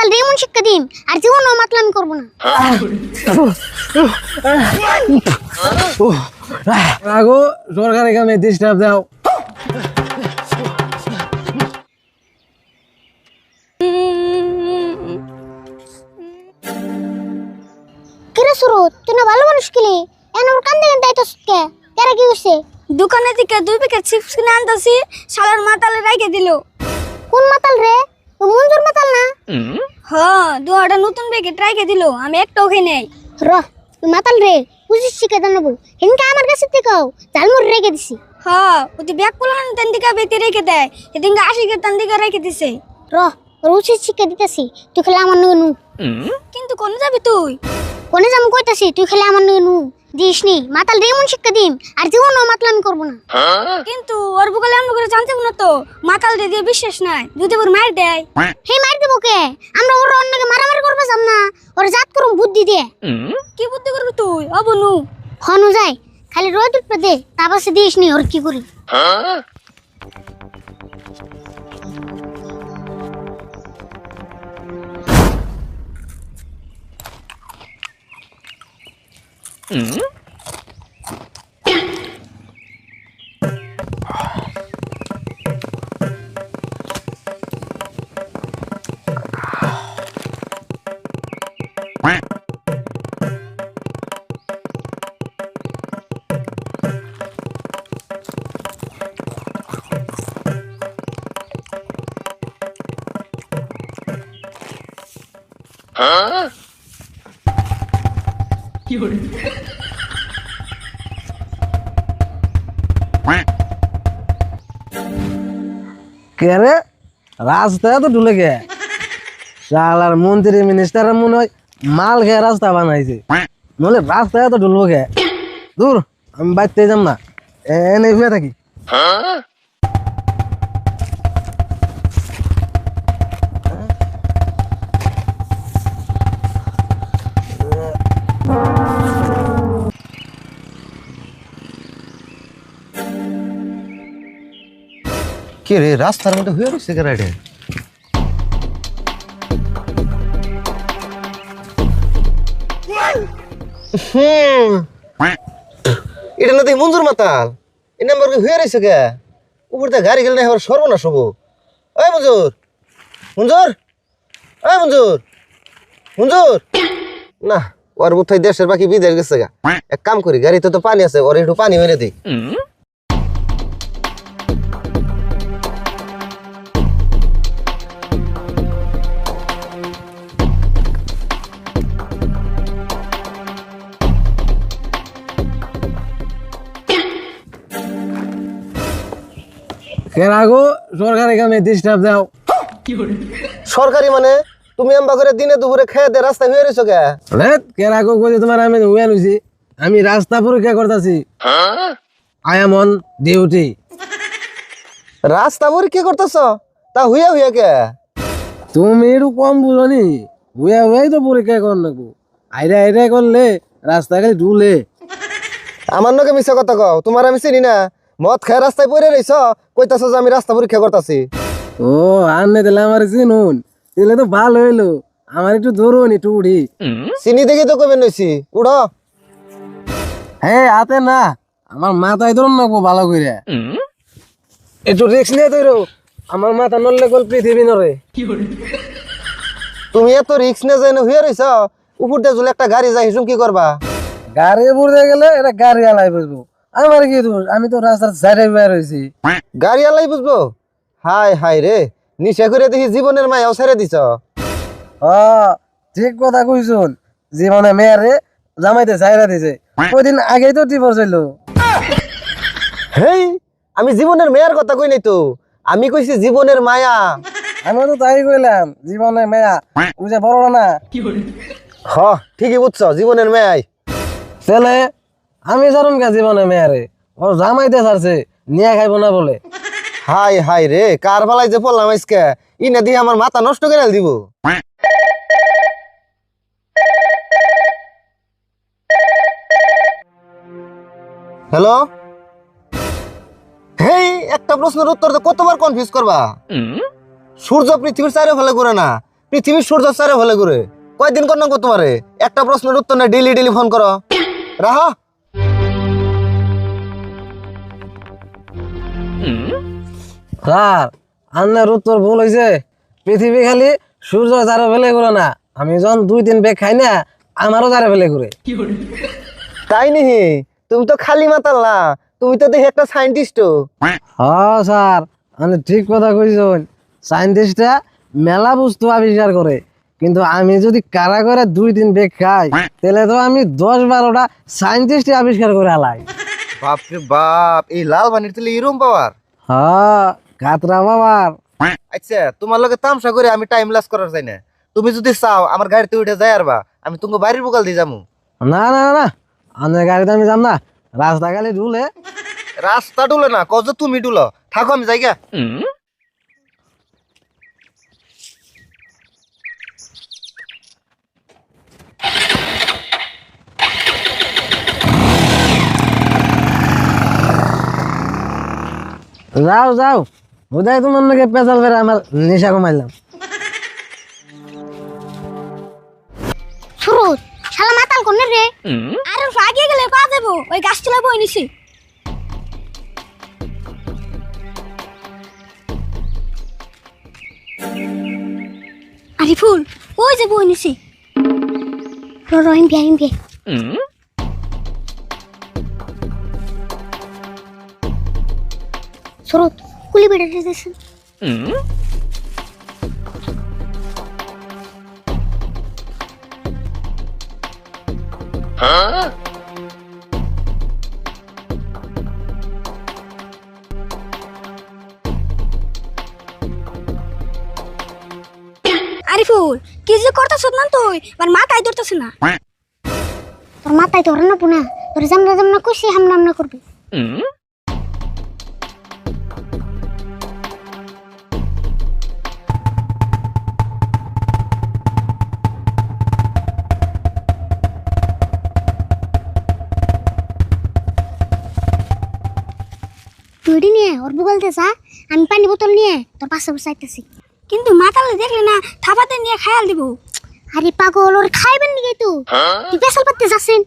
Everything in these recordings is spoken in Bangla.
মাতাল এমন শিক্ষা দিন আর জীবনও মাতলামি করবো না। আগো সরকারি কামে ডিস্টার্ব দাও। কিরে সুরত, তুই না ভালো মানুষ কিলি, এন ওর কান্দে কান্দে আইতাস কে? কেরা কি হইছে? দোকানে থেকে 2 প্যাকেট চিপস কিনে আনতাছি, শালার মাতালে রাইখে দিল। কোন মাতাল রে? ও মঞ্জুর মাতাল না? হ্যাঁ, দুয়াটা নতুন প্যাকেট রাইখে দিল, আমি একটাও খাই নাই। রহ, তুই মাতাল রে, বুঝিস শিখে জানাবো। হিনকা আমার কাছে থেকেও জালমুর রেখে দিছি। হ্যাঁ, ওই ব্যাগ পোলান তান দিকে বেতে রেখে দেয়, এদিকে আশিকের তান দিকে রেখে দিছে। রহ, ওর উচিত শিক্ষা দিতেছি, তুই খেলে আমার নগে নু। কিন্তু কোন যাবি তুই? কোনে যাম কইতাছি, তুই খেলে আমার নগে নু। দিসনি, মাতাল রে এমন শিক্ষা দিন আর জীবনও মাতলামি করবো না। কিন্তু ওর বুকালে আমরা করে জানতে না তো, মাতাল দিয়ে বিশ্বাস নাই, যদি ওর মার দেয়। হে মার দেবো কে? আমরা ওর অন্যকে মারামারি করবে যাম না, ওর জাত করুম বুদ্ধি দিয়ে। কি বুদ্ধি করবি তুই? অবনু হনু যাই, খালি রোদ উঠবে দে, তা পাশে দিসনি ওর কি করি। কে রে রাস্তায় তো ঢুলে গে শালার মন্ত্রী মিনিস্টার মনে হয় মাল খেয়ে রাস্তা বানাইছে, নলে রাস্তায় তো ঢুলবো গে। দূর, আমি বাড়তে যাম না, এনে শুয়ে থাকি। কে রে রাস্তার মধ্যে হয়ে রয়েছে গাড়িটা? এটা না দেখি মঞ্জুর মাতাল, এই নাম্বার হয়ে রয়েছে কে? উপর দিয়ে গাড়ি গেলে না আবার সর্বনাশ হবো। ওই মঞ্জুর, মঞ্জুর, ওই মঞ্জুর, মঞ্জুর। না, ওর বোধহয় দেশের বাকি বিদেশ গেছে গা। এক কাম করি, গাড়িতে তো পানি আছে, ওর একটু পানি মেরে দিই। কে রাগো সরকারি কামে ডিস্টার্ব দাও। সরকারি মানে তুমি আম্বা করে দিনে দুপুরে খেয়ে দে রাস্তায় হয়ে রয়েছো কে? কে রাগো কইছে তোমার আমি হুয়া লইছি, আমি রাস্তা পরীক্ষা করতেছি। I am on duty. রাস্তা পরীক্ষা করতেছ? তা হুইয়া হুইয়া কে? তুমি একটু কম বুঝনি, হুয়া হুয়াই তো পরীক্ষা কর নাকবো। আইরা আইরা করলে রাস্তা খালি ঢুলে। আমার নাকি মিছা কথা কও? তোমার আমি চিনি না। মদ খায় রাস্তায় পড়ে রইছ, কইতাছ যে আমি রাস্তা পরীক্ষা করতেছি। ও আনে দিলে আমার চিনুন, দিলে তো ভালো হইলো। আমার একটু ধরুন, একটু উঠি। চিনি দেখি তো কবে নইছি, উড়ো। হ্যাঁ হাতে না, আমার মাথায় ধরুন নাকবো ভালো করে। একটু রিক্স নিয়ে ধরো, আমার মাথা নড়লে গল পৃথিবী নড়ে। তুমি এত রিক্স নিয়ে যাই না হয়ে রইছ, উপর দিয়ে যদি একটা গাড়ি যায় হিসুম কি করবা? গাড়ি বুঝতে গেলে এটা গাড়ি আলাই বুঝবো, আমার কি দোষ? আমি তো রাস্তার সাইডে বের হয়েছি। গাড়ি আলাই বুঝবো? হাই হাই রে, নিশা করে দেখি জীবনের মায়াও ছেড়ে দিছ। ঠিক কথা কইছুন, জীবনে মেয়ারে জামাইতে চাইরা দিছে। কয়দিন আগেই তো ডিভোর্স হইলো। হেই, আমি জীবনের মেয়ার কথা কই নাই তো, আমি কইছি জীবনের মায়া। আমি তো তাই কইলাম, জীবনে মেয়া বুঝে বড় না। হ, ঠিকই বুঝছো, জীবনের মেয়াই। ছেলে আমি জানুন কা জীবনে মেয়ারে, ও জামাইতে ছাড়ছে, নিয়ে খাইব না বলে। হাই হাই রে, কার বেলায় যে পড়লাম আজকে, ইনা দিয়ে আমার মাথা নষ্ট করে দিব। হ্যালো, হেই, একটা প্রশ্নের উত্তর তো কতবার কনফিউজ করবা? সূর্য পৃথিবীর চারে ফেলে ঘুরে না, পৃথিবীর সূর্য চারে ভালো করে কয়দিন কর না গো তোমারে একটা প্রশ্নের উত্তর না ডেইলি ডেইলি ফোন করো রাহা স্যার আপনার উত্তর ভুল হয়েছে। পৃথিবী খালি সূর্য যারা ফেলে করে না, আমি যখন 2-3 বেগ খাই না আমারও যারা ফেলে করে। তাই নিহি তুমি তো খালি মাতাল না, তুমি তো দেখি একটা সায়েন্টিস্টও। হ্যাঁ স্যার, আপনি ঠিক কথা কইছেন। সায়েন্টিস্টরা মেলা বস্তু আবিষ্কার করে, কিন্তু আমি যদি কারা করে 2-3 বেগ খাই তাহলে তো আমি 10-12টা সায়েন্টিস্ট আবিষ্কার করে আলাই। বাপরে বাপ, এই লাল পানির তেলে এরম পাওয়ার? হ্যাঁ, কাতরা বাবার। আচ্ছা তোমার লগে তামসা করে আমি টাইম লস করার চাই না। তুমি যদি চাও আমার গাড়িতে উঠে যাই আরবা, আমি তোমার বাড়ির বকাল দিয়ে যাবো। না না না, আপনার গাড়িতে আমি যাম না। রাস্তা খালি ঢুলে। রাস্তা ডুলে না, কজ তুমি ডুলো, থাকো আমি যাই গা। যাও যাও, বোধহয় তোমার নাকি পেঁচাল বেড়ে আমার নেশা কমাইলাম। সুরত শালা মাতাল কোনে রে? আর আগে গেলে পা যাবো, ওই গাছ তোলা বই নিছি। আরিফুল, ওই যে বই নিছি। রহিম কে সুরত কুলি বেড়ে দিতেছে। আরিফুল, কি যে করতেছ না তুই, আমার মাথায় ধরতেছে না। তোর মাথায় ধরে না পুনা, তোর জামনা জামনা কইছি হামনা হামনা করবি। তুই নিয়ে ওর বুগলতে যা, আমি পানি বোতল নিয়ে তোর পাশে বসে আইতেছি। কিন্তু মাতালে দেখলে না থাপাতে নিয়ে খায়াল দিব। আরে পাগল, ওর খাইবেন নাকি তুই? তুই পেশাল পাতে যাচ্ছেন।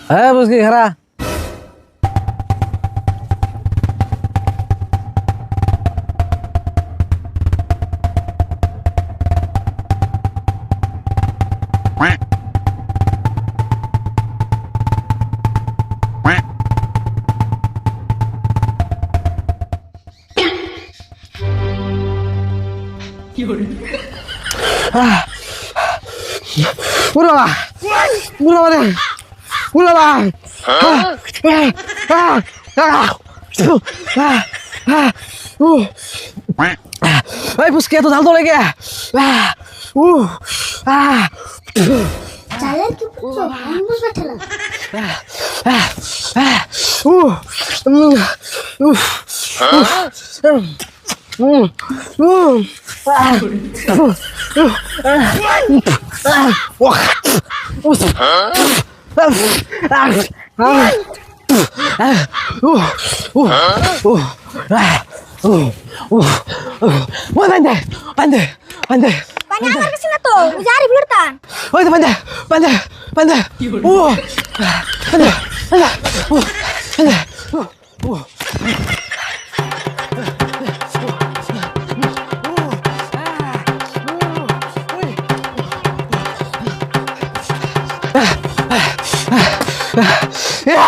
হ্যাঁ বুঝকি খারা। Udah lah, udah lah. Hey, bos kita tuh salto lagi ya. Jalan কি বুঝছো? আমি বুঝতে ঠেলা। Pandai. পানি আমার কাছে না তো, ওই যে আরিফুলের টান। Oh, itu pandai. Pandai. Pandai. Yeah!